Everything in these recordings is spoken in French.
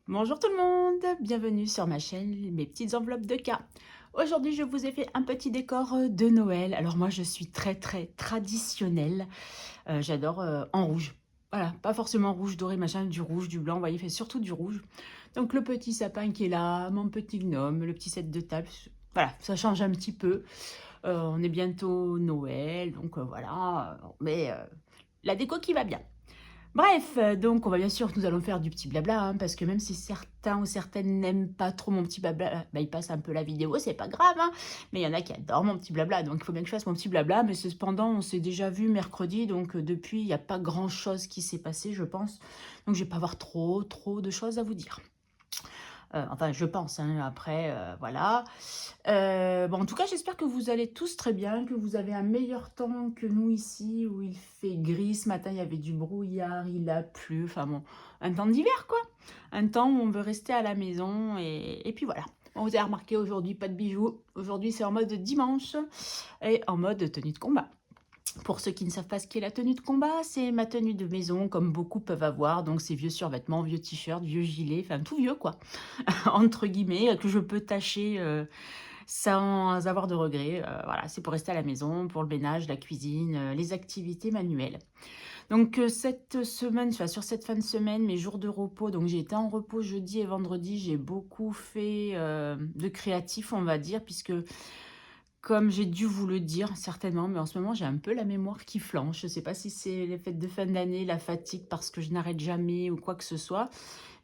Bonjour tout le monde, bienvenue sur ma chaîne Mes petites enveloppes de cas. Aujourd'hui, je vous ai fait un petit décor de Noël. Alors moi, je suis très traditionnelle. J'adore en rouge. Voilà, pas forcément rouge doré, machin, du rouge, du blanc, vous voyez, fait surtout du rouge. Donc le petit sapin qui est là, mon petit gnome, le petit set de table. Voilà, ça change un petit peu. On est bientôt Noël, donc voilà, on met la déco qui va bien. Bref, donc on va bien sûr, nous allons faire du petit blabla, hein, parce que même si certains ou certaines n'aiment pas trop mon petit blabla, bah, ils passent un peu la vidéo, c'est pas grave, hein, mais il y en a qui adorent mon petit blabla, donc il faut bien que je fasse mon petit blabla, mais cependant, on s'est déjà vu mercredi, donc depuis, il n'y a pas grand-chose qui s'est passé, je pense, donc je vais pas avoir trop de choses à vous dire. Enfin, je pense, hein, après, voilà. Bon, en tout cas, j'espère que vous allez tous très bien, que vous avez un meilleur temps que nous ici, où il fait gris. Ce matin, il y avait du brouillard, il a plu. Enfin bon, un temps d'hiver, quoi. Un temps où on veut rester à la maison. Et puis voilà. Bon, vous avez remarqué aujourd'hui, pas de bijoux. Aujourd'hui, c'est en mode dimanche et en mode tenue de combat. Pour ceux qui ne savent pas ce qu'est la tenue de combat, c'est ma tenue de maison, comme beaucoup peuvent avoir. Donc, c'est vieux survêtements, vieux t-shirts, vieux gilets, enfin tout vieux, quoi. Entre guillemets, que je peux tâcher sans avoir de regrets. Voilà, c'est pour rester à la maison, pour le ménage, la cuisine, les activités manuelles. Donc cette semaine, enfin, sur cette fin de semaine, mes jours de repos, donc j'ai été en repos jeudi et vendredi, j'ai beaucoup fait de créatif, on va dire, puisque comme j'ai dû vous le dire certainement, mais en ce moment j'ai un peu la mémoire qui flanche. Je ne sais pas si c'est les fêtes de fin d'année, la fatigue parce que je n'arrête jamais ou quoi que ce soit.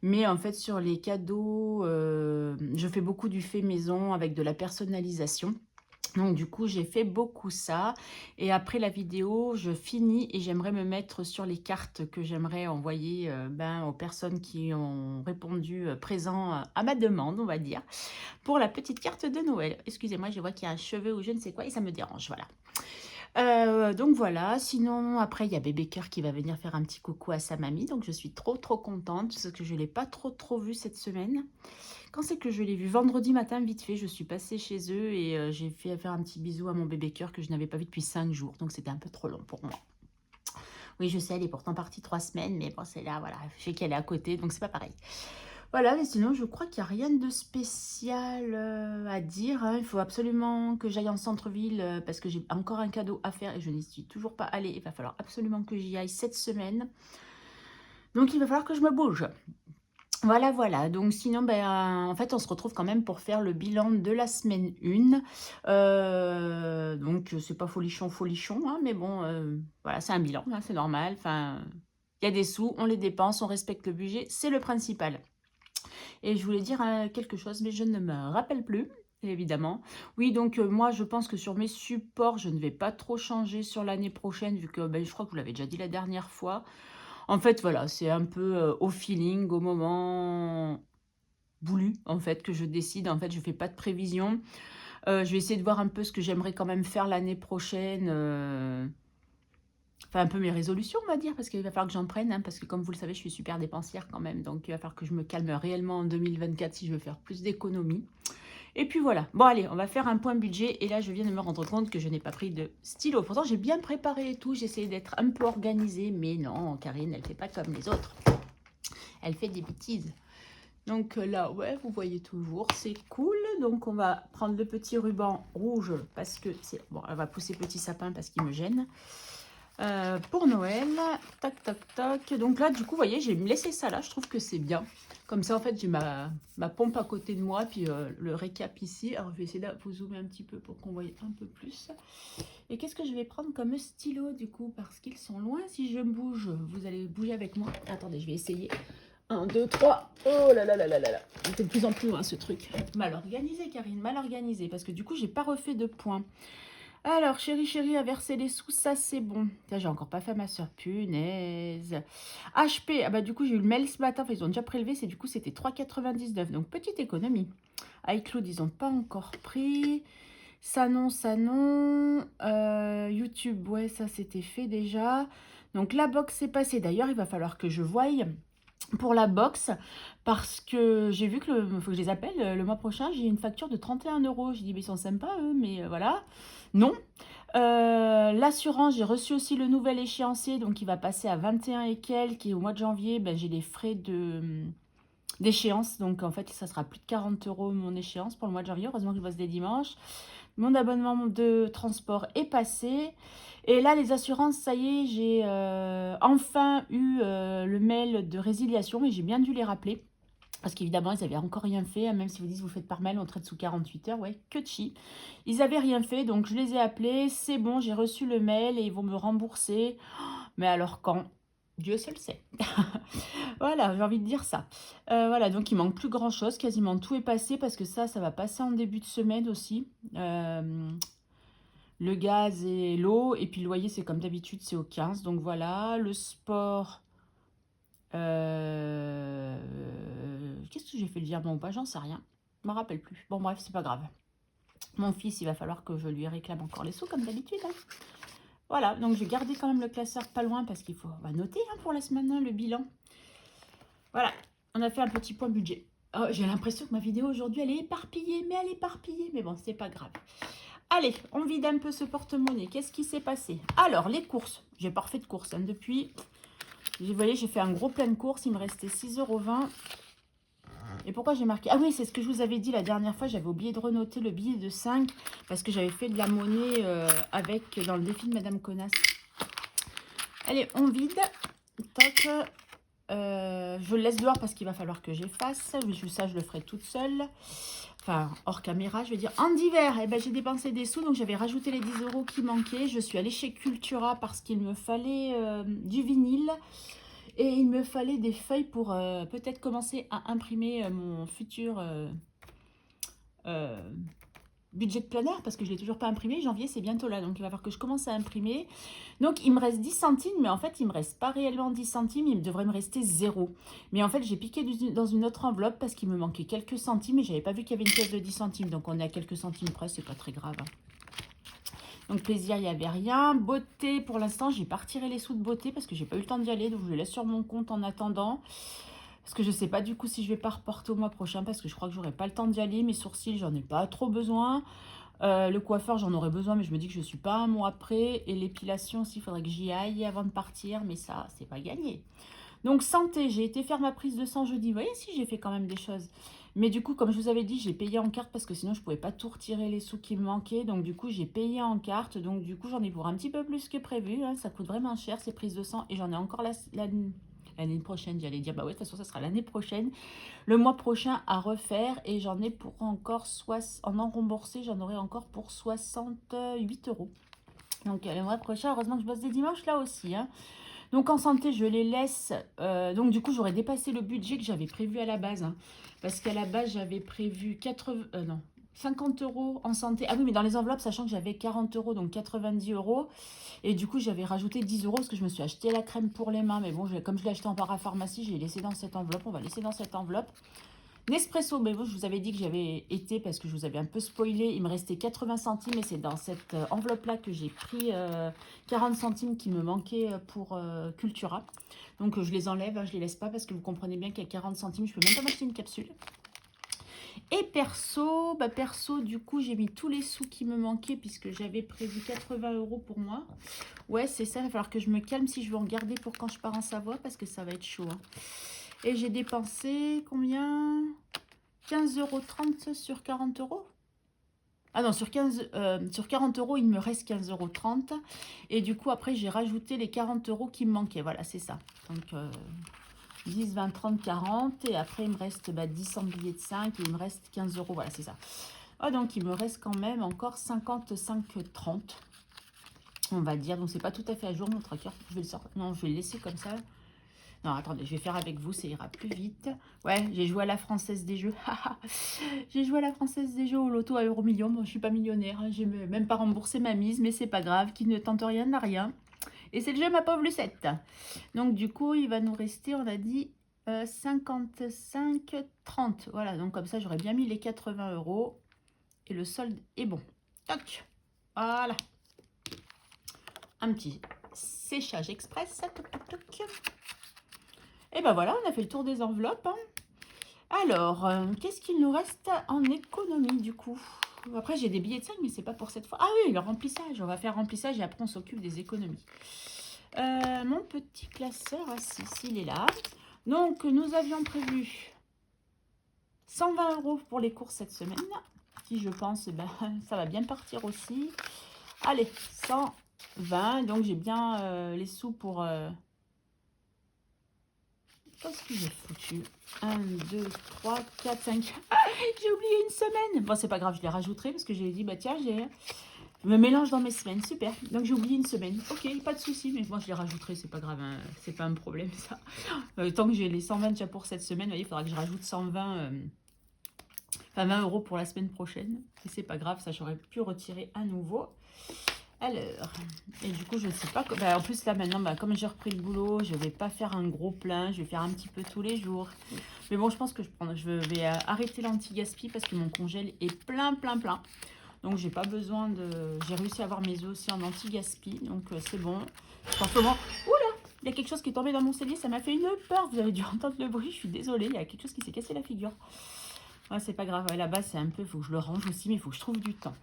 Mais en fait, sur les cadeaux, je fais beaucoup du fait maison avec de la personnalisation. Donc du coup, j'ai fait beaucoup ça et après la vidéo, je finis et j'aimerais me mettre sur les cartes que j'aimerais envoyer, aux personnes qui ont répondu, présent, à ma demande, on va dire, pour la petite carte de Noël. Excusez-moi, je vois qu'il y a un cheveu ou je ne sais quoi et ça me dérange, voilà. Donc voilà, sinon après il y a bébé cœur qui va venir faire un petit coucou à sa mamie, donc je suis trop contente parce que je ne l'ai pas trop vu cette semaine. Quand c'est que je l'ai vu? Vendredi matin, vite fait, je suis passée chez eux et j'ai fait faire un petit bisou à mon bébé cœur que je n'avais pas vu depuis 5 jours, donc c'était un peu trop long pour moi. Oui, je sais, elle est pourtant partie 3 semaines, mais bon, c'est là, voilà, je sais qu'elle est à côté, donc c'est pas pareil. Voilà, mais sinon, je crois qu'il n'y a rien de spécial à dire, hein. Il faut absolument que j'aille en centre-ville parce que j'ai encore un cadeau à faire et je n'y suis toujours pas allée. Il va falloir absolument que j'y aille cette semaine. Donc, il va falloir que je me bouge. Voilà. Donc, sinon, en fait, on se retrouve quand même pour faire le bilan de la semaine 1. Donc, c'est pas folichon, hein, mais bon, voilà, c'est un bilan, hein, c'est normal. Enfin, il y a des sous, on les dépense, on respecte le budget, c'est le principal. Et je voulais dire quelque chose, mais je ne me rappelle plus, évidemment. Oui, donc moi, je pense que sur mes supports, je ne vais pas trop changer sur l'année prochaine, vu que je crois que vous l'avez déjà dit la dernière fois. En fait, voilà, c'est un peu au feeling, au moment voulu, en fait, que je décide. En fait, je ne fais pas de prévision. Je vais essayer de voir un peu ce que j'aimerais quand même faire l'année prochaine. Enfin, un peu mes résolutions, on va dire, parce qu'il va falloir que j'en prenne, hein, parce que comme vous le savez, je suis super dépensière quand même. Donc, il va falloir que je me calme réellement en 2024 si je veux faire plus d'économies. Et puis voilà. Bon, allez, on va faire un point budget. Et là, je viens de me rendre compte que je n'ai pas pris de stylo. Pourtant, j'ai bien préparé et tout. J'ai essayé d'être un peu organisée. Mais non, Karine, elle ne fait pas comme les autres. Elle fait des bêtises. Donc là, ouais, vous voyez toujours, c'est cool. Donc, on va prendre le petit ruban rouge parce que c'est... Bon, elle va pousser petit sapin parce qu'il me gêne. Pour Noël, tac. Donc là, du coup, vous voyez, j'ai laissé ça là. Je trouve que c'est bien. Comme ça, en fait, j'ai ma pompe à côté de moi. Puis le récap ici. Alors, je vais essayer de vous zoomer un petit peu pour qu'on voie un peu plus. Et qu'est-ce que je vais prendre comme stylo, du coup? Parce qu'ils sont loin. Si je bouge, vous allez bouger avec moi. Attendez, je vais essayer. 1, 2, 3. Oh là là. C'est de plus en plus loin, ce truc. Mal organisé, Karine. Mal organisé. Parce que du coup, j'ai pas refait de points. Alors, chérie a versé les sous, ça c'est bon. J'ai encore pas fait à ma soeur, punaise. HP, ah bah du coup j'ai eu le mail ce matin, enfin, ils ont déjà prélevé, c'est du coup c'était 3,99, donc petite économie. iCloud, ils ont pas encore pris. Ça non. YouTube, ouais, ça c'était fait déjà. Donc la box c'est passé. D'ailleurs, il va falloir que je voie pour la box parce que j'ai vu que faut que je les appelle le mois prochain, j'ai une facture de 31 euros. J'ai dit mais ils sont sympas eux, mais voilà. Non. L'assurance, j'ai reçu aussi le nouvel échéancier, donc il va passer à 21 et quelques. Et au mois de janvier, j'ai les frais de d'échéance. Donc, en fait, ça sera plus de 40 € mon échéance pour le mois de janvier. Heureusement que je bosse des dimanches. Mon abonnement de transport est passé. Et là, les assurances, ça y est, j'ai enfin eu le mail de résiliation et j'ai bien dû les rappeler. Parce qu'évidemment, ils n'avaient encore rien fait, hein, même si vous dites vous faites par mail, on traite sous 48 heures, ouais, que de chi. Ils n'avaient rien fait, donc je les ai appelés, c'est bon, j'ai reçu le mail et ils vont me rembourser. Mais alors quand? Dieu seul sait. Voilà, j'ai envie de dire ça. Voilà, donc il manque plus grand-chose, quasiment tout est passé, parce que ça va passer en début de semaine aussi. Le gaz et l'eau, et puis le loyer, c'est comme d'habitude, c'est au 15. Donc voilà, le sport... Qu'est-ce que j'ai fait le virement ou pas? J'en sais rien. Je me rappelle plus. Bon, bref, c'est pas grave. Mon fils, il va falloir que je lui réclame encore les sous, comme d'habitude. Hein. Voilà, donc j'ai gardé quand même le classeur pas loin parce qu'il faut on va noter hein, pour la semaine, hein, le bilan. Voilà, on a fait un petit point budget. Oh, j'ai l'impression que ma vidéo aujourd'hui, elle est éparpillée, mais elle est éparpillée. Mais bon, c'est pas grave. Allez, on vide un peu ce porte-monnaie. Qu'est-ce qui s'est passé? Alors, les courses. J'ai pas refait de courses hein, depuis... Vous voyez, j'ai fait un gros plein de courses. Il me restait 6,20 €. Et pourquoi j'ai marqué? Ah oui, c'est ce que je vous avais dit la dernière fois. J'avais oublié de renoter le billet de 5 parce que j'avais fait de la monnaie dans le défi de Madame Connasse. Allez, on vide. Toc. Je le laisse dehors parce qu'il va falloir que j'efface. Ça, je le ferai toute seule. Enfin, hors caméra, je vais dire. En d'hiver, eh ben, j'ai dépensé des sous. Donc, j'avais rajouté les 10 € qui manquaient. Je suis allée chez Cultura parce qu'il me fallait du vinyle. Et il me fallait des feuilles pour peut-être commencer à imprimer mon futur budget de planner parce que je ne l'ai toujours pas imprimé. Janvier, c'est bientôt là, donc il va falloir que je commence à imprimer. Donc, il me reste 10 centimes, mais en fait, il ne me reste pas réellement 10 centimes. Il devrait me rester 0. Mais en fait, j'ai piqué dans une autre enveloppe parce qu'il me manquait quelques centimes et je n'avais pas vu qu'il y avait une pièce de 10 centimes. Donc, on est à quelques centimes près, c'est pas très grave. Hein. Donc plaisir, il n'y avait rien. Beauté, pour l'instant, j'ai pas retiré les sous de beauté parce que j'ai pas eu le temps d'y aller. Donc je le laisse sur mon compte en attendant. Parce que je sais pas du coup si je vais pas reporter au mois prochain parce que je crois que j'aurai pas le temps d'y aller. Mes sourcils, j'en ai pas trop besoin. Le coiffeur, j'en aurais besoin, mais je me dis que je suis pas un mois près. Et l'épilation aussi, il faudrait que j'y aille avant de partir. Mais ça, c'est pas gagné. Donc santé, j'ai été faire ma prise de sang jeudi. Vous voyez, si j'ai fait quand même des choses. Mais du coup, comme je vous avais dit, j'ai payé en carte parce que sinon, je ne pouvais pas tout retirer les sous qui me manquaient. Donc du coup, j'ai payé en carte. Donc du coup, j'en ai pour un petit peu plus que prévu. Hein. Ça coûte vraiment cher, ces prises de sang. Et j'en ai encore l'année prochaine. J'allais dire, bah ouais, de toute façon, ça sera l'année prochaine. Le mois prochain à refaire. Et j'en ai pour encore, en remboursé, j'en aurai encore pour 68 €. Donc le mois prochain, heureusement que je bosse des dimanches là aussi. Hein. Donc en santé, je les laisse. Donc du coup, j'aurais dépassé le budget que j'avais prévu à la base. Hein, parce qu'à la base, j'avais prévu 50 € en santé. Ah oui, mais dans les enveloppes, sachant que j'avais 40 €, donc 90 €. Et du coup, j'avais rajouté 10 € parce que je me suis acheté la crème pour les mains. Mais bon, comme je l'ai acheté en parapharmacie, je l'ai laissé dans cette enveloppe. On va laisser dans cette enveloppe. Nespresso, mais bon, je vous avais dit que j'avais été parce que je vous avais un peu spoilé. Il me restait 80 centimes et c'est dans cette enveloppe-là que j'ai pris 40 centimes qui me manquaient pour Cultura. Donc je les enlève, hein, je les laisse pas parce que vous comprenez bien qu'à 40 centimes, je peux même pas m'acheter une capsule. Et perso, perso, du coup, j'ai mis tous les sous qui me manquaient puisque j'avais prévu 80 € pour moi. Ouais, c'est ça, il va falloir que je me calme si je veux en garder pour quand je pars en Savoie parce que ça va être chaud. Hein. Et j'ai dépensé combien? 15,30 € sur 40 €. Ah non, sur 40 €, il me reste 15,30 €. Et du coup, après, j'ai rajouté les 40 € qui me manquaient. Voilà, c'est ça. Donc, 10, 20, 30, 40. Et après, il me reste 10 en billets de 5. Et il me reste 15 €. Voilà, c'est ça. Ah, donc, il me reste quand même encore 55,30 €. On va dire. Donc, c'est pas tout à fait à jour, mon tracker. Je vais le sortir. Non, je vais le laisser comme ça. Non, attendez, je vais faire avec vous, ça ira plus vite. Ouais, j'ai joué à la Française des Jeux. J'ai joué à la Française des Jeux au loto à Euromillion. Bon, je suis pas millionnaire, hein. J'ai même pas remboursé ma mise, mais c'est pas grave. Qui ne tente rien n'a rien. Et c'est le jeu, ma pauvre Lucette. Donc, du coup, il va nous rester, on a dit, 55,30. Voilà, donc comme ça, j'aurais bien mis les 80 €. Et le solde est bon. Toc. Voilà. Un petit séchage express. Toc, toc, toc. Et ben voilà, on a fait le tour des enveloppes. Hein. Alors, qu'est-ce qu'il nous reste en économie du coup? Après, j'ai des billets de 5, mais c'est pas pour cette fois. Ah oui, le remplissage. On va faire remplissage et après, on s'occupe des économies. Mon petit classeur, il est là. Donc, nous avions prévu 120 € pour les courses cette semaine. Qui, je pense, ben, ça va bien partir aussi. Allez, 120. Donc, j'ai bien les sous pour... Qu'est-ce que j'ai foutu? 1, 2, 3, 4, 5. Ah, j'ai oublié une semaine. Bon, c'est pas grave, je les rajouterai parce que j'ai dit, bah tiens, je me mélange dans mes semaines. Super. Donc, j'ai oublié une semaine. Ok, pas de souci, mais moi, je les rajouterai. C'est pas grave, hein. C'est pas un problème, ça. Tant que j'ai les 120 déjà pour cette semaine, vous voyez, il faudra que je rajoute 120, enfin 20 € pour la semaine prochaine. Et c'est pas grave, ça, j'aurais pu retirer à nouveau. Alors, et du coup, je ne sais pas. En plus, là, maintenant, comme j'ai repris le boulot, je ne vais pas faire un gros plein. Je vais faire un petit peu tous les jours. Mais bon, je pense que je vais arrêter l'anti-gaspi parce que mon congèle est plein. Donc, j'ai pas besoin de... J'ai réussi à avoir mes œufs aussi en anti-gaspi. Donc, c'est bon. En ce moment... Oula! Il y a quelque chose qui est tombé dans mon cellier. Ça m'a fait une peur. Vous avez dû entendre le bruit. Je suis désolée. Il y a quelque chose qui s'est cassé la figure. Ouais, c'est pas grave. Ouais, là-bas, c'est un peu... Il faut que je le range aussi, mais il faut que je trouve du temps.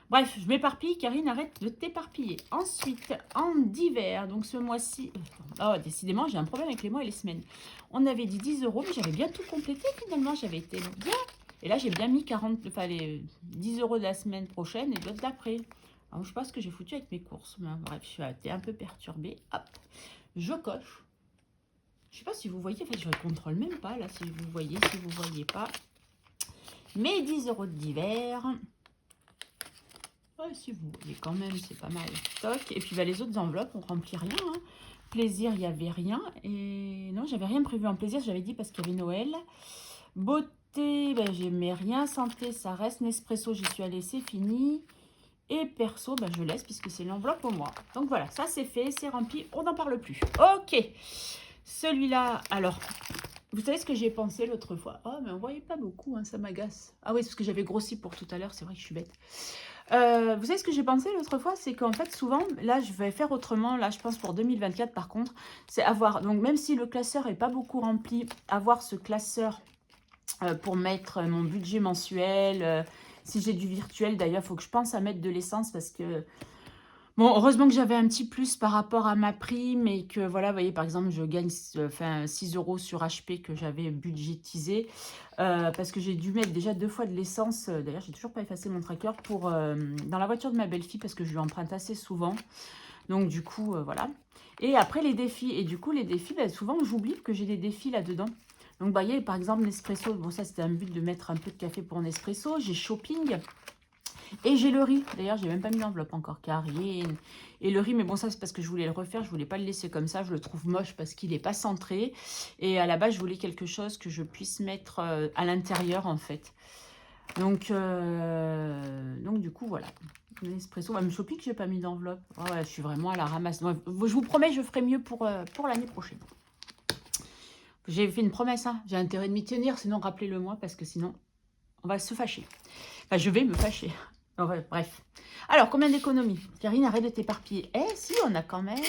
Bref, je m'éparpille. Karine, arrête de t'éparpiller. Ensuite, en divers, donc ce mois-ci... Oh, décidément, j'ai un problème avec les mois et les semaines. On avait dit 10 €, mais j'avais bien tout complété finalement. J'avais été bien. Et là, j'ai bien mis 40, enfin, les 10 € de la semaine prochaine et d'autres d'après. Alors, je sais pas ce que j'ai foutu avec mes courses. Mais bref, je suis été un peu perturbée. Hop, je coche. Je sais pas si vous voyez. En fait, je ne contrôle même pas, là, si vous voyez, si vous voyez pas. Mes 10 € de divers... Ouais, si vous voyez quand même, c'est pas mal. Toc. Et puis les autres enveloppes, on remplit rien. Hein. Plaisir, il n'y avait rien. Et non, j'avais rien prévu en plaisir, j'avais dit parce qu'il y avait Noël. Beauté, j'ai mis rien. Santé, ça reste. Nespresso, j'y suis allée, c'est fini. Et perso, je laisse puisque c'est l'enveloppe pour moi. Donc voilà, ça c'est fait, c'est rempli, on n'en parle plus. Ok, celui-là, alors, vous savez ce que j'ai pensé l'autre fois? Oh, mais on voyait pas beaucoup, hein, ça m'agace. Ah oui, c'est parce que j'avais grossi pour tout à l'heure, c'est vrai que je suis bête. Vous savez ce que j'ai pensé l'autre fois? C'est qu'en fait, souvent, là, je vais faire autrement. Là, je pense pour 2024, par contre, c'est avoir... Donc, même si le classeur n'est pas beaucoup rempli, avoir ce classeur pour mettre mon budget mensuel. Si j'ai du virtuel, d'ailleurs, il faut que je pense à mettre de l'essence parce que... Bon, heureusement que j'avais un petit plus par rapport à ma prime et que, voilà, vous voyez, par exemple, je gagne 6 € sur HP que j'avais budgétisé parce que j'ai dû mettre déjà 2 fois de l'essence. D'ailleurs, j'ai toujours pas effacé mon tracker pour dans la voiture de ma belle-fille parce que je lui emprunte assez souvent. Donc, du coup, voilà. Et après, les défis. Et du coup, les défis, souvent, j'oublie que j'ai des défis là-dedans. Donc, vous voyez, par exemple, Nespresso. Bon, ça, c'était un but de mettre un peu de café pour Nespresso. J'ai shopping. Et j'ai le riz. D'ailleurs, j'ai même pas mis l'enveloppe encore. Karine. Et le riz, mais bon, ça, c'est parce que je voulais le refaire. Je voulais pas le laisser comme ça. Je le trouve moche parce qu'il n'est pas centré. Et à la base, je voulais quelque chose que je puisse mettre à l'intérieur, en fait. Donc, du coup, voilà. L'espresso. Me shopping, j'ai pas mis d'enveloppe. Oh, ouais, je suis vraiment à la ramasse. Ouais, je vous promets, je ferai mieux pour l'année prochaine. J'ai fait une promesse. Hein. J'ai intérêt de m'y tenir. Sinon, rappelez-le moi parce que sinon, on va se fâcher. Enfin, je vais me fâcher. Ouais, bref. Alors, combien d'économies? Karine, arrête de t'éparpiller. Eh, si, on a quand même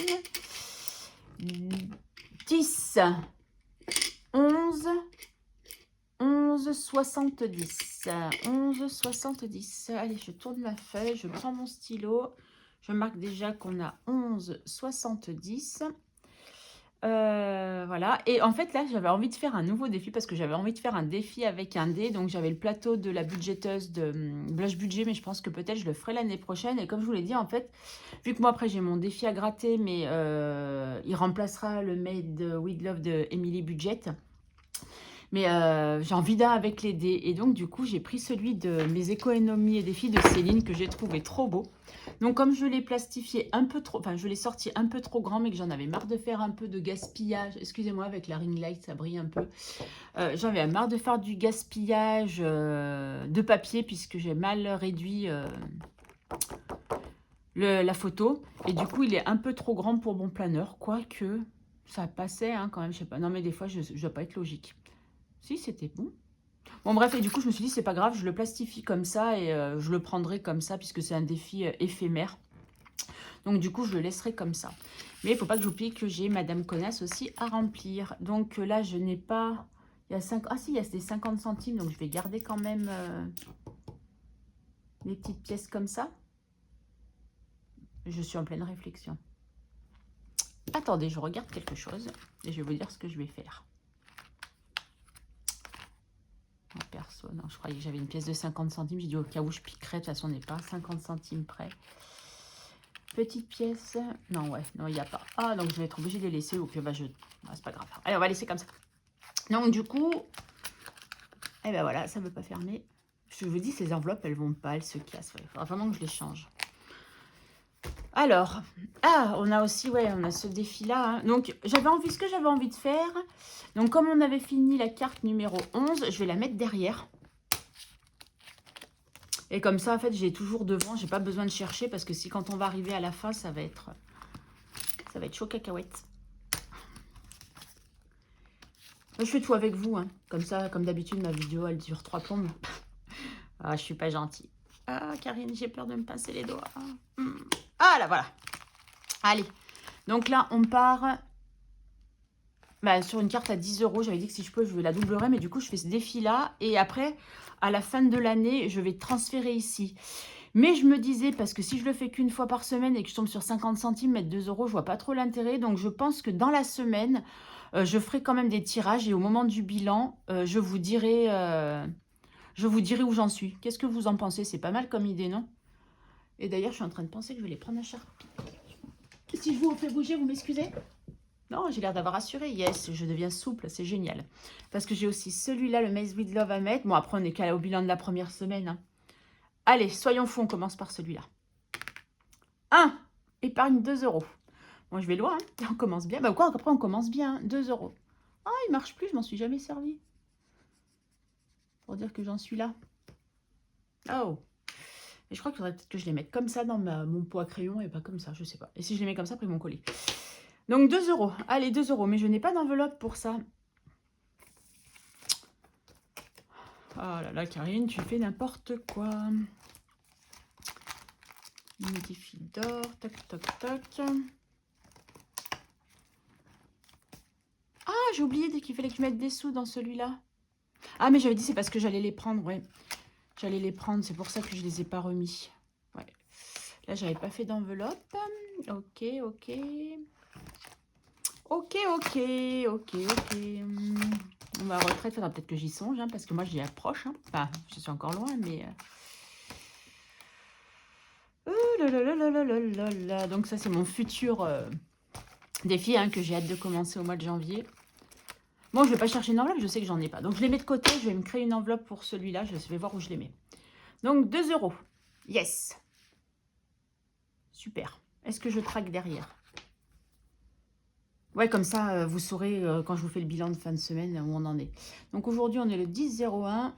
10, 11, 11,70. 11,70. Allez, je tourne ma feuille, je prends mon stylo. Je marque déjà qu'on a 11,70. Voilà. Et en fait, là, j'avais envie de faire un nouveau défi parce que j'avais envie de faire un défi avec un dé. Donc, j'avais le plateau de la budgéteuse de Blush Budget, mais je pense que peut-être je le ferai l'année prochaine. Et comme je vous l'ai dit, en fait, vu que moi, après, j'ai mon défi à gratter, mais il remplacera le Made with Love de Emily Budget. Mais j'ai envie d'un avec les dés. Et donc, du coup, j'ai pris celui de mes économies et défis de Céline que j'ai trouvé trop beau. Donc, comme je l'ai plastifié un peu trop, enfin, je l'ai sorti un peu trop grand, mais que j'en avais marre de faire un peu de gaspillage. Excusez-moi, avec la ring light, ça brille un peu. J'en avais marre de faire du gaspillage de papier, puisque j'ai mal réduit la photo. Et du coup, il est un peu trop grand pour mon planeur, quoique ça passait hein, quand même. Je sais pas. Non, mais des fois, je ne dois pas être logique. Si, c'était bon. Bon, bref, et du coup, je me suis dit, c'est pas grave, je le plastifie comme ça et je le prendrai comme ça puisque c'est un défi éphémère. Donc, du coup, je le laisserai comme ça. Mais il ne faut pas que j'oublie que j'ai Madame Connasse aussi à remplir. Donc, là, je n'ai pas... Il y a 5... Ah si, il y a des 50 centimes, donc je vais garder quand même les petites pièces comme ça. Je suis en pleine réflexion. Attendez, je regarde quelque chose et je vais vous dire ce que je vais faire. perso. Non, je croyais que j'avais une pièce de 50 centimes. J'ai dit au cas où je piquerais. De toute façon, on n'est pas à 50 centimes près. Petite pièce. Non, ouais, non, il n'y a pas. Ah, donc je vais être obligée de les laisser. Ok, bah je... Ah, c'est pas grave. Allez, on va laisser comme ça. Donc, du coup... Et ben voilà, ça ne veut pas fermer. Je vous dis, ces enveloppes, elles vont pas, elles se cassent. Il faudra vraiment que je les change. Alors, on a aussi, ouais, on a ce défi-là. Hein. Donc, ce que j'avais envie de faire. Donc, comme on avait fini la carte numéro 11, je vais la mettre derrière. Et comme ça, en fait, j'ai toujours devant. J'ai pas besoin de chercher parce que si quand on va arriver à la fin, ça va être chaud cacahuète. Je fais tout avec vous. Hein. Comme ça, comme d'habitude, ma vidéo, elle dure 3 plombes. Ah, je suis pas gentille. Ah, Karine, j'ai peur de me pincer les doigts. Ah, là, voilà. Allez. Donc là, on part sur une carte à 10 €. J'avais dit que si je peux, je la doublerais. Mais du coup, je fais ce défi-là. Et après, à la fin de l'année, je vais transférer ici. Mais je me disais, parce que si je le fais qu'une fois par semaine et que je tombe sur 50 centimes, mettre 2 €, je vois pas trop l'intérêt. Donc, je pense que dans la semaine, je ferai quand même des tirages. Et au moment du bilan, je vous dirai où j'en suis. Qu'est-ce que vous en pensez? C'est pas mal comme idée, non? Et d'ailleurs, je suis en train de penser que je vais les prendre à Sharpie. Si je vous fais bouger, vous m'excusez? Non, j'ai l'air d'avoir assuré. Yes, je deviens souple, c'est génial. Parce que j'ai aussi celui-là, le Maze with Love à mettre. Bon, après, on n'est qu'au bilan de la première semaine. Hein. Allez, soyons fous, on commence par celui-là. 1. Épargne 2 €. Bon, je vais loin. Hein. On commence bien. Bah quoi, après, on commence bien. 2 €. Ah, il marche plus, je m'en suis jamais servi. Pour dire que j'en suis là. Oh. Et je crois qu'il faudrait peut-être que je les mette comme ça dans mon pot à crayon et pas comme ça, je sais pas. Et si je les mets comme ça, après ils vont coller. Donc 2 €. Allez, 2 €. Mais je n'ai pas d'enveloppe pour ça. Oh là là, Karine, tu fais n'importe quoi. Une défi d'or. Toc, toc, toc. Ah, j'ai oublié qu'il fallait que je mette des sous dans celui-là. Ah, mais j'avais dit c'est parce que j'allais les prendre, ouais. J'allais les prendre, c'est pour ça que je les ai pas remis. Ouais. Là, j'avais pas fait d'enveloppe. Ok, ok. Ok, ok, ok, ok. On va à retraite, il faudra peut-être que j'y songe, hein, parce que moi, j'y approche. Hein. Enfin, je suis encore loin, mais... Donc ça, c'est mon futur défi hein, que j'ai hâte de commencer au mois de janvier. Bon, je ne vais pas chercher une enveloppe, je sais que j'en ai pas. Donc, je les mets de côté. Je vais me créer une enveloppe pour celui-là. Je vais voir où je les mets. Donc, 2 €. Yes. Super. Est-ce que je traque derrière? Ouais, comme ça, vous saurez quand je vous fais le bilan de fin de semaine où on en est. Donc, aujourd'hui, on est le 10-01.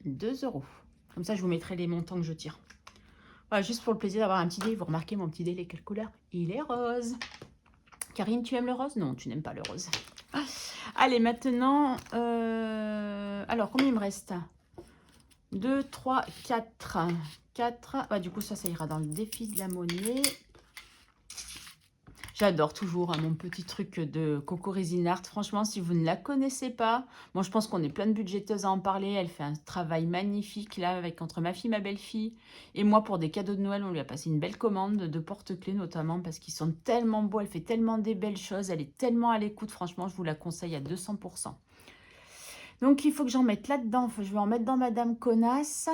2 €. Comme ça, je vous mettrai les montants que je tire. Voilà, juste pour le plaisir d'avoir un petit dé. Vous remarquez mon petit dé, il est quelle couleur? Il est rose. Karine, tu aimes le rose? Non, tu n'aimes pas le rose. Allez, maintenant... alors, combien il me reste? 2, 3, 4. 4. Ah, du coup, ça ira dans le défi de la monnaie. J'adore toujours hein, mon petit truc de Coco Resin Art. Franchement, si vous ne la connaissez pas, moi je pense qu'on est plein de budgéteuses à en parler. Elle fait un travail magnifique là, avec entre ma fille, ma belle-fille et moi pour des cadeaux de Noël. On lui a passé une belle commande de porte-clés notamment parce qu'ils sont tellement beaux. Elle fait tellement des belles choses. Elle est tellement à l'écoute. Franchement, je vous la conseille à 200%. Donc, il faut que j'en mette là-dedans. Je vais en mettre dans Madame Connasse.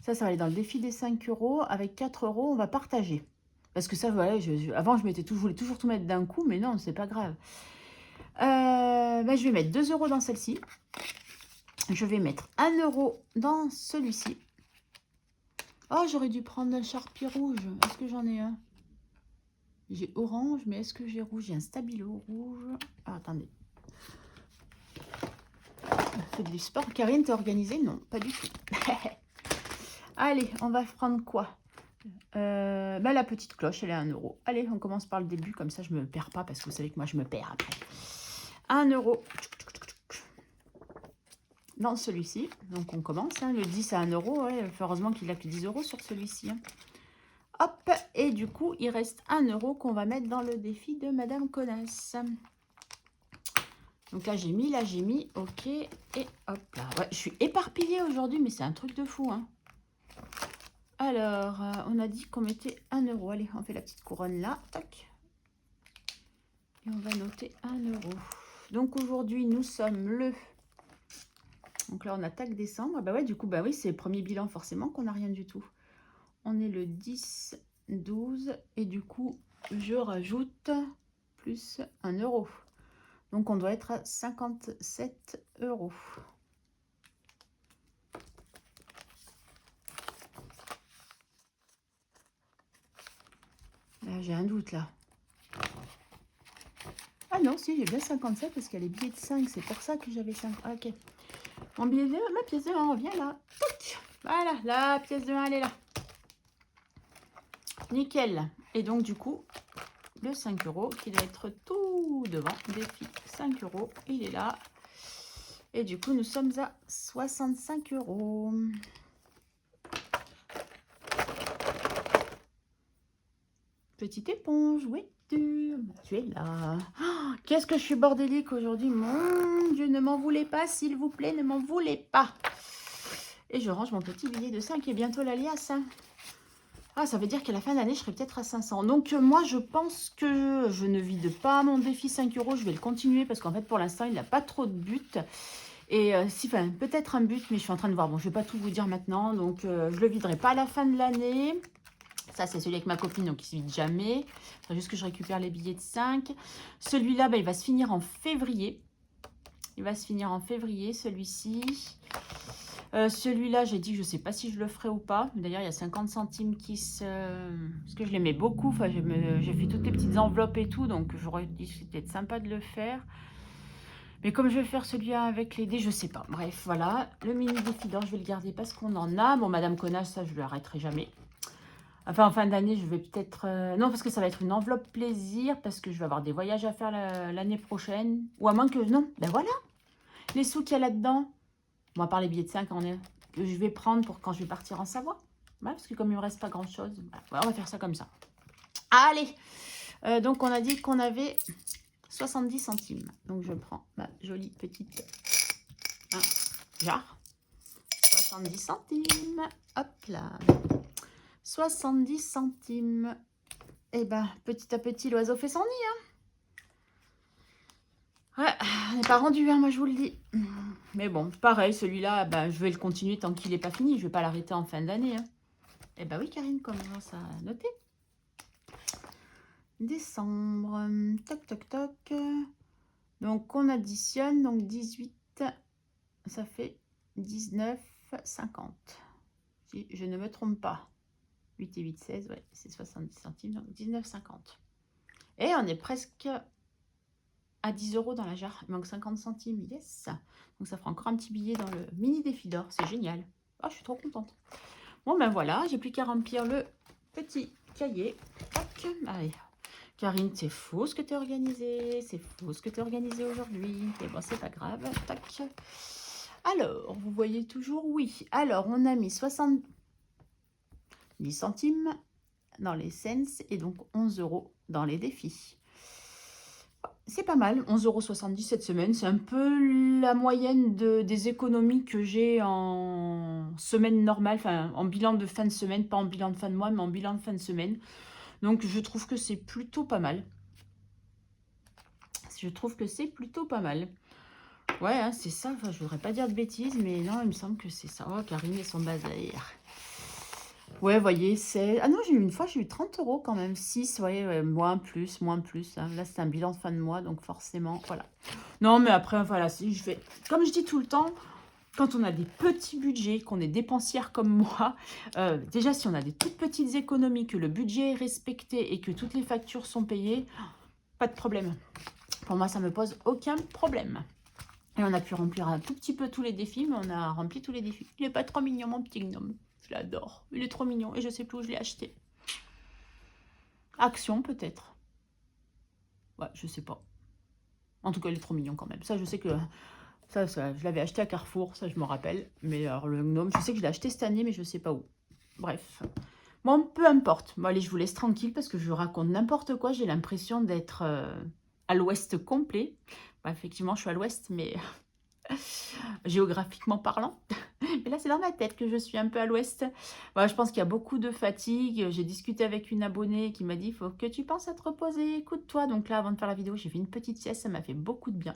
Ça va aller dans le défi des 5 €. Avec 4 €, on va partager. Parce que ça, voilà, avant, je voulais toujours tout mettre d'un coup, mais non, c'est pas grave. Je vais mettre 2 € dans celle-ci. Je vais mettre 1 € dans celui-ci. Oh, j'aurais dû prendre un Sharpie rouge. Est-ce que j'en ai un? J'ai orange, mais est-ce que j'ai rouge? J'ai un stabilo rouge. Ah, attendez. Faites du sport. Karine, t'es organisée? Non, pas du tout. Allez, on va prendre quoi? La petite cloche, elle est à 1 €. Allez, on commence par le début, comme ça je me perds pas, parce que vous savez que moi je me perds après. 1 € dans celui-ci. Donc on commence, hein, le 10 à 1 €. Ouais, heureusement qu'il a que 10 € sur celui-ci. Hein. Hop, et du coup, il reste 1 € qu'on va mettre dans le défi de Madame Connasse. Donc là, j'ai mis, ok, et hop là. Ouais, je suis éparpillée aujourd'hui, mais c'est un truc de fou, hein. Alors, on a dit qu'on mettait 1 €. Allez, on fait la petite couronne là. Tac. Et on va noter 1 €. Donc aujourd'hui, nous sommes le... Donc là, on attaque décembre. Bah ouais, du coup, bah oui, c'est le premier bilan, forcément, qu'on n'a rien du tout. On est le 10, 12. Et du coup, je rajoute plus 1 euro. Donc, on doit être à 57 euros. Là, j'ai un doute, là. Ah non, si, j'ai bien 57 parce qu'il y a les billets de 5. C'est pour ça que j'avais 5. Ah, ok. Mon billet de 1, ma pièce de 1 revient là. Tac. Voilà, la pièce de 1, elle est là. Nickel. Et donc, du coup, le 5 euros qui doit être tout devant. Défi 5 euros, il est là. Et du coup, nous sommes à 65 euros. Petite éponge, oui, tu es là. Oh, qu'est-ce que je suis bordélique aujourd'hui. Mon Dieu, ne m'en voulez pas, s'il vous plaît, ne m'en voulez pas. Et je range mon petit billet de 5 et bientôt l'alias. Ah, ça veut dire qu'à la fin d'année, je serai peut-être à 500. Donc, moi, je pense que je ne vide pas mon défi 5 euros. Je vais le continuer parce qu'en fait, pour l'instant, il n'a pas trop de but. Et si, enfin, peut-être un but, mais je suis en train de voir. Bon, je ne vais pas tout vous dire maintenant. Donc, je ne le viderai pas à la fin de l'année. Ça, c'est celui avec ma copine, donc il ne se vide jamais. Il faut juste que je récupère les billets de 5. Celui-là, bah, il va se finir en février. Il va se finir en février, celui-ci. Celui-là, j'ai dit que je ne sais pas si je le ferai ou pas. D'ailleurs, il y a 50 centimes qui se... Parce que je l'aimais beaucoup. Enfin, j'ai fait toutes les petites enveloppes et tout. Donc, j'aurais dit que c'était sympa de le faire. Mais comme je vais faire celui-là avec les dés, je ne sais pas. Bref, voilà. Le mini défi d'or, je vais le garder parce qu'on en a. Bon, Madame Connage, ça, je ne l'arrêterai jamais. Enfin, en fin d'année, je vais peut-être... Non, parce que ça va être une enveloppe plaisir. Parce que je vais avoir des voyages à faire l'année prochaine. Ou à moins que... Non, ben voilà. Les sous qu'il y a là-dedans. On va parler billets de 5 que je vais prendre pour quand je vais partir en Savoie. Ouais, parce que comme il ne me reste pas grand-chose, ouais, on va faire ça comme ça. Allez, donc on a dit qu'on avait 70 centimes. Donc je prends ma jolie petite jarre. 70 centimes. Hop là. 70 centimes. Et ben, petit à petit, l'oiseau fait son nid. Ouais, on n'est pas rendu, hein, moi je vous le dis. Mais bon, pareil, celui-là, ben, je vais le continuer tant qu'il n'est pas fini. Je ne vais pas l'arrêter en fin d'année. Hein. Eh ben oui, Karine commence à noter. Décembre. Toc, toc, toc. Donc, on additionne. Donc, 18, ça fait 19,50. Si je ne me trompe pas. 8 et 8, 16. Ouais, c'est 70 centimes. Donc, 19,50. Et on est presque... à 10 euros dans la jarre. Il manque 50 centimes. Yes. Donc, ça fera encore un petit billet dans le mini défi d'or. C'est génial. Oh, je suis trop contente. Bon, ben voilà. J'ai plus qu'à remplir le petit cahier. Tac. Allez. Karine, c'est faux ce que tu as organisé. C'est faux ce que tu as organisé aujourd'hui. Et bon, c'est pas grave. Tac. Alors, vous voyez toujours oui. Alors, on a mis 70 centimes dans les cents et donc 11 euros dans les défis. C'est pas mal, 11,70 € cette semaine. C'est un peu la moyenne des économies que j'ai en semaine normale, enfin en bilan de fin de semaine, pas en bilan de fin de mois, mais en bilan de fin de semaine. Donc je trouve que c'est plutôt pas mal. Je trouve que c'est plutôt pas mal. Ouais, hein, c'est ça. Enfin, je voudrais pas dire de bêtises, mais non, il me semble que c'est ça. Oh, Karine et son bazar. Ouais, voyez, c'est... Ah non, une fois, j'ai eu 30 € quand même. 6, ouais, moins plus, moins plus. Hein. Là, c'est un bilan de fin de mois, donc forcément, voilà. Non, mais après, voilà, si je fais... Comme je dis tout le temps, quand on a des petits budgets, qu'on est dépensière comme moi, déjà, si on a des toutes petites économies, que le budget est respecté et que toutes les factures sont payées, pas de problème. Pour moi, ça ne me pose aucun problème. Et on a pu remplir un tout petit peu tous les défis, mais on a rempli tous les défis. Il n'est pas trop mignon, mon petit gnome. Je l'adore. Il est trop mignon et je ne sais plus où je l'ai acheté. Action, peut-être. Ouais, je sais pas. En tout cas, il est trop mignon quand même. Ça, je sais que... Ça, je l'avais acheté à Carrefour, ça, je me rappelle. Mais alors, le gnome, je sais que je l'ai acheté cette année, mais je ne sais pas où. Bref. Bon, peu importe. Bon, allez, je vous laisse tranquille parce que je raconte n'importe quoi. J'ai l'impression d'être à l'ouest complet. Bah, effectivement, je suis à l'ouest, mais... géographiquement parlant. Mais là, c'est dans ma tête que je suis un peu à l'ouest. Voilà, je pense qu'il y a beaucoup de fatigue. J'ai discuté avec une abonnée qui m'a dit, il faut que tu penses à te reposer, écoute-toi. Donc là, avant de faire la vidéo, j'ai fait une petite sieste, ça m'a fait beaucoup de bien.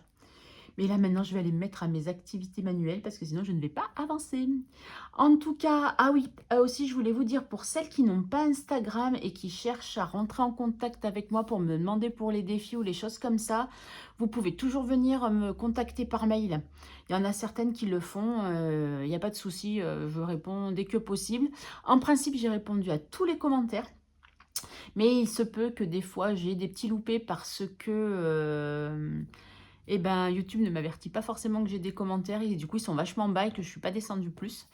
Mais là, maintenant, je vais aller me mettre à mes activités manuelles parce que sinon, je ne vais pas avancer. En tout cas, ah oui, aussi, je voulais vous dire, pour celles qui n'ont pas Instagram et qui cherchent à rentrer en contact avec moi pour me demander pour les défis ou les choses comme ça, vous pouvez toujours venir me contacter par mail. Il y en a certaines qui le font, il n'y a pas de souci, je réponds dès que possible. En principe, j'ai répondu à tous les commentaires. Mais il se peut que des fois, j'ai des petits loupés parce que eh ben, YouTube ne m'avertit pas forcément que j'ai des commentaires et du coup, ils sont vachement bas et que je ne suis pas descendue plus.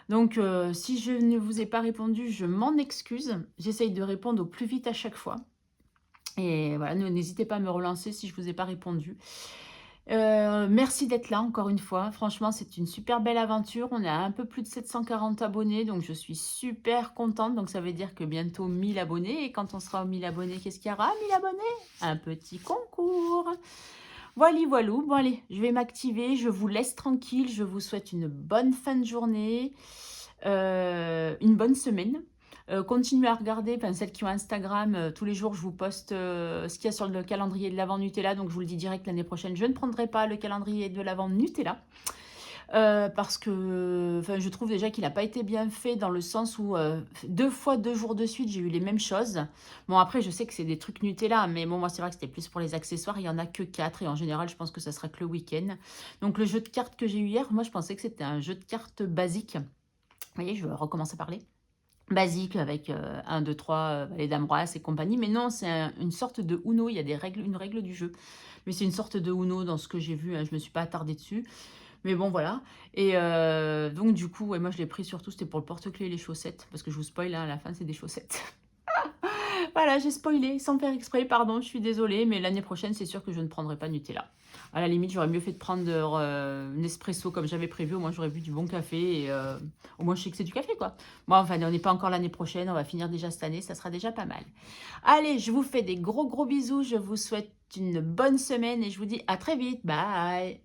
Donc, si je ne vous ai pas répondu, je m'en excuse. J'essaye de répondre au plus vite à chaque fois. Et voilà, n'hésitez pas à me relancer si je ne vous ai pas répondu. Merci d'être là encore une fois. Franchement, c'est une super belle aventure. On est à un peu plus de 740 abonnés, donc je suis super contente. Donc ça veut dire que bientôt 1000 abonnés. Et quand on sera aux 1000 abonnés, qu'est-ce qu'il y aura 1000 abonnés? Un petit concours. Voilà, voilou. Bon allez, je vais m'activer. Je vous laisse tranquille. Je vous souhaite une bonne fin de journée, une bonne semaine. Continuez à regarder, enfin celles qui ont Instagram, tous les jours je vous poste ce qu'il y a sur le calendrier de l'Avent Nutella. Donc je vous le dis direct, l'année prochaine, je ne prendrai pas le calendrier de l'Avent Nutella. Parce que je trouve déjà qu'il n'a pas été bien fait dans le sens où 2 fois 2 jours de suite, j'ai eu les mêmes choses. Bon, après, je sais que c'est des trucs Nutella, mais bon, moi, c'est vrai que c'était plus pour les accessoires. Il n'y en a que 4 et en général, je pense que ça sera que le week-end. Donc, le jeu de cartes que j'ai eu hier, moi, je pensais que c'était un jeu de cartes basique. Vous voyez, je recommence à parler. Basique avec 1, 2, 3, les dames rois et compagnie. Mais non, c'est une sorte de Uno. Il y a des règles, une règle du jeu. Mais c'est une sorte de Uno dans ce que j'ai vu. Hein, je ne me suis pas attardée dessus. Mais bon, voilà. Et donc, du coup, ouais, moi, je l'ai pris surtout, c'était pour le porte-clés et les chaussettes. Parce que je vous spoil, hein, à la fin, c'est des chaussettes. Voilà, j'ai spoilé sans faire exprès, pardon, je suis désolée. Mais l'année prochaine, c'est sûr que je ne prendrai pas Nutella. À la limite, j'aurais mieux fait de prendre Nespresso comme j'avais prévu. Au moins, j'aurais bu du bon café. Et au moins, je sais que c'est du café, quoi. Bon, enfin, on n'est pas encore l'année prochaine. On va finir déjà cette année. Ça sera déjà pas mal. Allez, je vous fais des gros bisous. Je vous souhaite une bonne semaine. Et je vous dis à très vite. Bye.